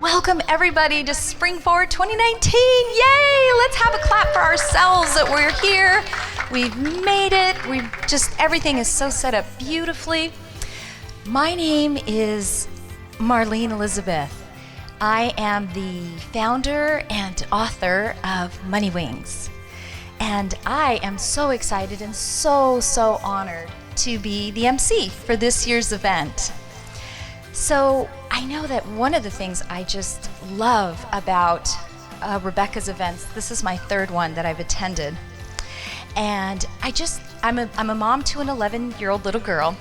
Welcome everybody to Spring Forward 2019. Yay! Let's have a clap for ourselves that we're here. We've made it. Everything is so set up beautifully. My name is Marlene Elizabeth. I am the founder and author of Money Wings. And I am so excited and so honored to be the MC for this year's event. So I know that one of the things I just love about Rebecca's events, this is my third one that I've attended, and I'm a mom to an 11-year-old little girl,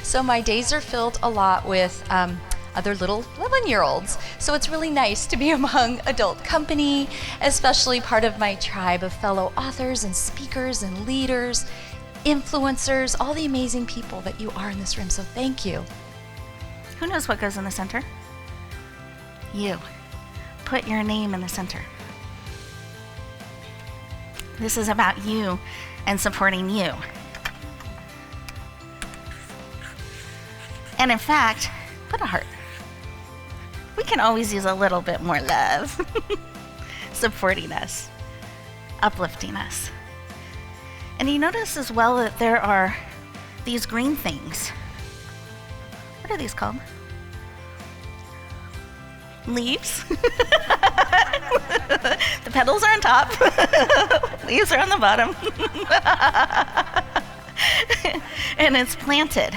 so my days are filled a lot with other little 11-year-olds. So it's really nice to be among adult company, especially part of my tribe of fellow authors and speakers and leaders, influencers, all the amazing people that you are in this room. So thank you. Who knows what goes in the center? You. Put your name in the center. This is about you and supporting you. And in fact, put a heart. We can always use a little bit more love. Supporting us, uplifting us. And you notice as well that there are these green things. What are these called? Leaves. The petals are on top. Leaves are on the bottom. And it's planted.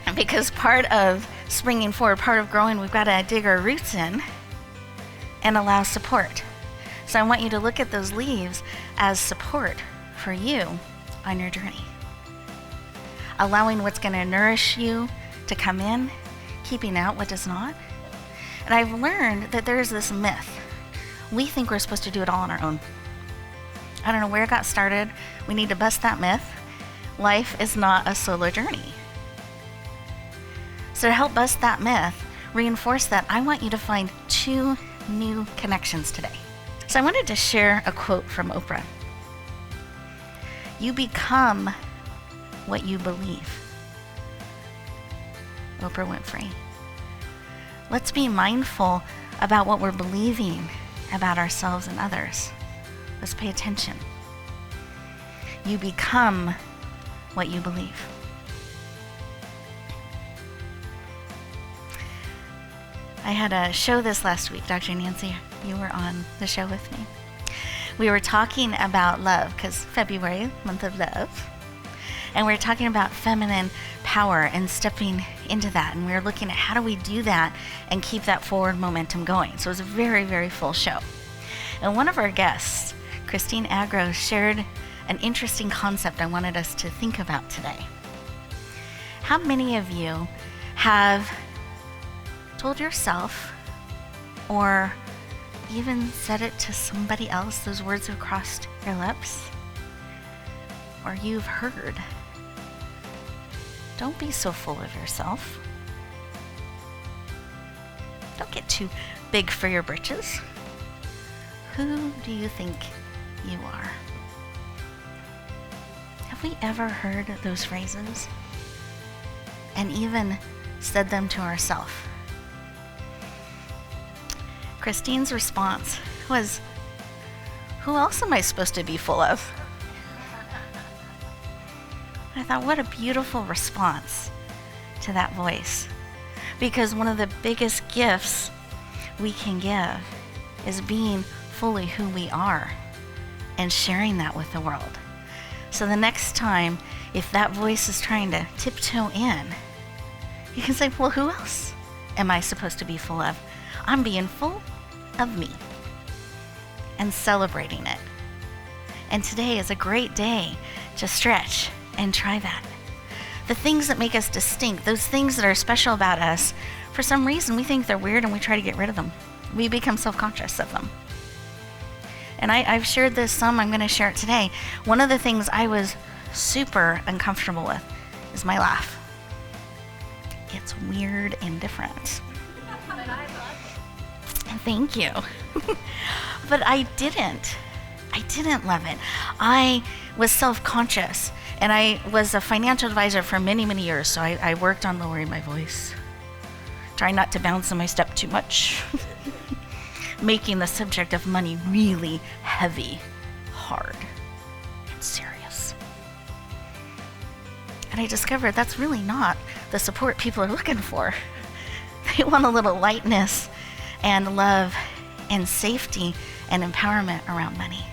And because part of springing forward, part of growing, we've got to dig our roots in and allow support. So I want you to look at those leaves as support for you on your journey. Allowing what's going to nourish you to come in, keeping out what does not. And I've learned that there's this myth. We think we're supposed to do it all on our own. I don't know where it got started. We need to bust that myth. Life is not a solo journey. So to help bust that myth, reinforce that, I want you to find 2 new connections today. So I wanted to share a quote from Oprah. You become what you believe. Oprah Winfrey. Let's be mindful about what we're believing about ourselves and others. Let's pay attention. You become what you believe. I had a show this last week. Dr. Nancy, you were on the show with me. We were talking about love, because February, month of love. And we were talking about feminine power and stepping into that. And we were looking at how do we do that and keep that forward momentum going. So it was a very full show. And one of our guests, Christine Agro, shared an interesting concept I wanted us to think about today. How many of you have told yourself or even said it to somebody else, those words have crossed your lips? Or you've heard, don't be so full of yourself. Don't get too big for your britches. Who do you think you are? Have we ever heard those phrases and even said them to ourselves? Christine's response was, who else am I supposed to be full of? I thought, what a beautiful response to that voice. Because one of the biggest gifts we can give is being fully who we are and sharing that with the world. So the next time, if that voice is trying to tiptoe in, you can say, well, who else am I supposed to be full of? I'm being full of me and celebrating it. And today is a great day to stretch and try that. The things that make us distinct, those things that are special about us, for some reason we think they're weird and we try to get rid of them. We become self-conscious of them. And I've shared this some, I'm going to share it today. One of the things I was super uncomfortable with is my laugh. It's weird and different. Thank you. But I didn't love it. I was self-conscious, and I was a financial advisor for many years, so I worked on lowering my voice Try not to bounce in my step too much. Making the subject of money really heavy, hard, and serious. And I discovered that's really not the support people are looking for. They want a little lightness and love and safety and empowerment around money.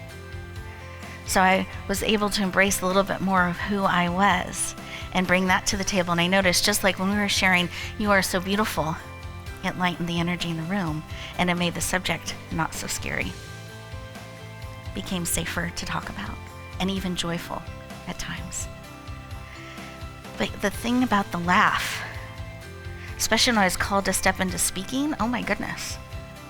So I was able to embrace a little bit more of who I was and bring that to the table. And I noticed, just like when we were sharing, "You are so beautiful," it lightened the energy in the room, and it made the subject not so scary. Became safer to talk about, and even joyful at times. But the thing about the laugh, especially when I was called to step into speaking, oh my goodness,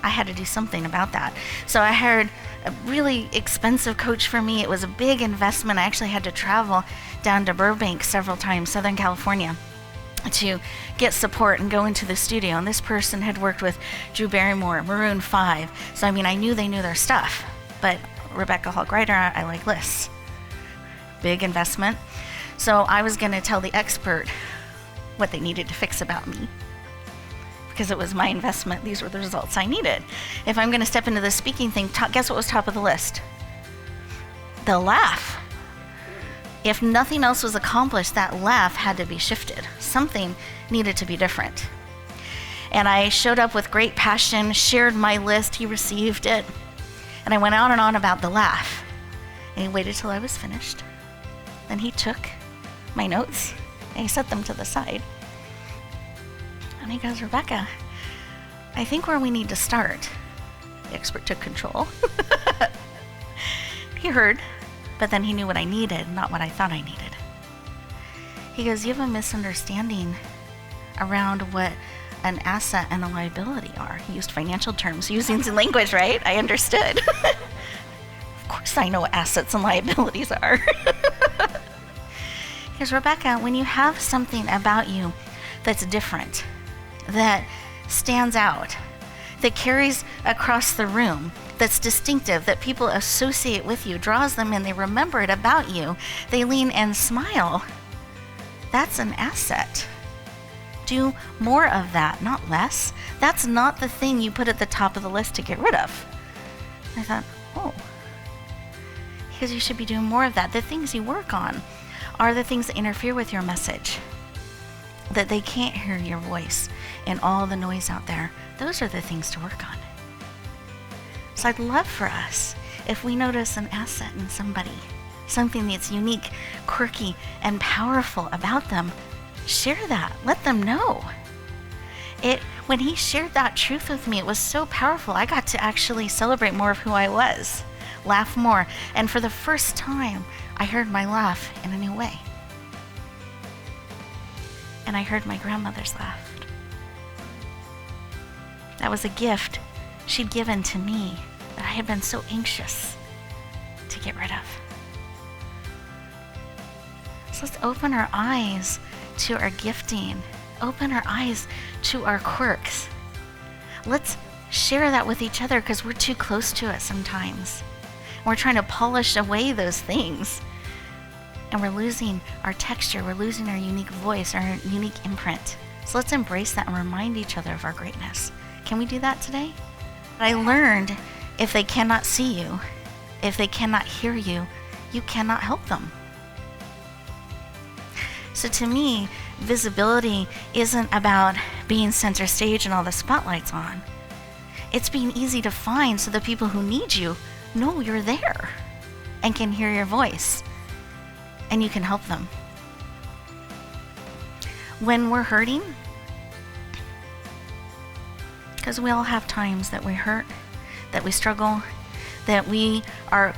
I had to do something about that. So I hired a really expensive coach for me. It was a big investment. I actually had to travel down to Burbank several times, Southern California, to get support and go into the studio. And this person had worked with Drew Barrymore, Maroon 5. So I mean, I knew they knew their stuff. But Rebecca Hall Gruyter, I like lists. Big investment. So I was going to tell the expert what they needed to fix about me, because it was my investment. These were the results I needed. If I'm going to step into the speaking thing, guess what was top of the list? The laugh. If nothing else was accomplished, that laugh had to be shifted. Something needed to be different. And I showed up with great passion, shared my list, he received it, and I went on and on about the laugh. And he waited till I was finished. Then he took my notes and he set them to the side. And he goes, "Rebecca, I think where we need to start." The expert took control. He heard, but then he knew what I needed, not what I thought I needed. He goes, "You have a misunderstanding around what an asset and a liability are." He used financial terms, using some language, right? I understood. Of course I know what assets and liabilities are. He goes, "Rebecca, when you have something about you that's different, that stands out, that carries across the room, that's distinctive, that people associate with you, draws them in, they remember it about you, they lean and smile, that's an asset. Do more of that, not less. That's not the thing you put at the top of the list to get rid of." I thought, oh, because you should be doing more of that. The things you work on are the things that interfere with your message, that they can't hear your voice and all the noise out there. Those are the things to work on. So I'd love for us, if we notice an asset in somebody, something that's unique, quirky, and powerful about them, share that. Let them know. When he shared that truth with me, it was so powerful. I got to actually celebrate more of who I was, laugh more, and for the first time, I heard my laugh in a new way. And I heard my grandmother's laugh. That was a gift she'd given to me that I had been so anxious to get rid of. So let's open our eyes to our gifting, open our eyes to our quirks. Let's share that with each other, because we're too close to it sometimes. We're trying to polish away those things, and we're losing our texture, we're losing our unique voice, our unique imprint. So let's embrace that and remind each other of our greatness. Can we do that today? I learned, if they cannot see you, if they cannot hear you, you cannot help them. So to me, visibility isn't about being center stage and all the spotlights on. It's being easy to find so the people who need you know you're there and can hear your voice, and you can help them. When we're hurting, because we all have times that we hurt, that we struggle, that we are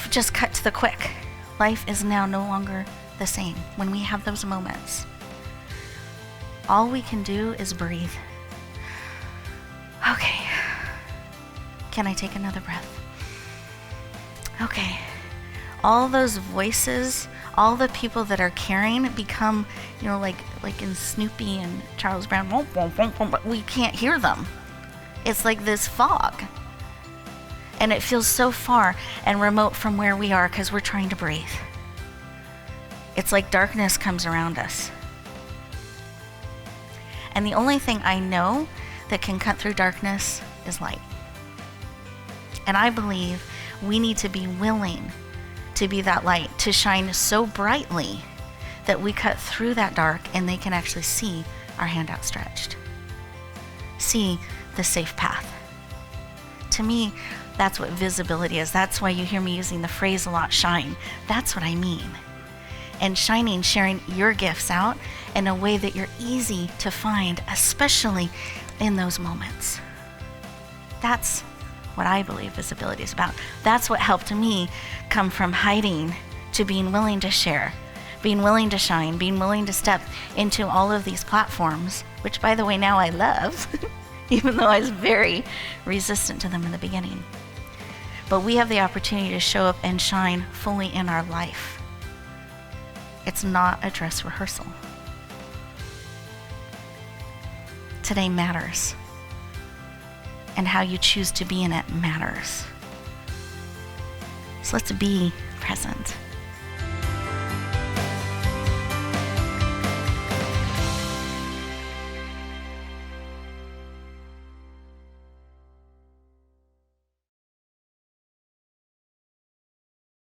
just cut to the quick. Life is now no longer the same. When we have those moments, all we can do is breathe. Okay. Can I take another breath? Okay. All those voices, all the people that are caring become, like in Snoopy and Charles Brown, but we can't hear them. It's like this fog. And it feels so far and remote from where we are because we're trying to breathe. It's like darkness comes around us. And the only thing I know that can cut through darkness is light. And I believe we need to be willing to be that light, to shine so brightly that we cut through that dark and they can actually see our hand outstretched, see the safe path. To me, that's what visibility is. That's why you hear me using the phrase a lot, shine. That's what I mean. And shining, sharing your gifts out in a way that you're easy to find, especially in those moments. That's what I believe visibility is about. That's what helped me come from hiding to being willing to share, being willing to shine, being willing to step into all of these platforms, which, by the way, now I love, even though I was very resistant to them in the beginning. But we have the opportunity to show up and shine fully in our life. It's not a dress rehearsal. Today matters. And how you choose to be in it matters. So let's be present.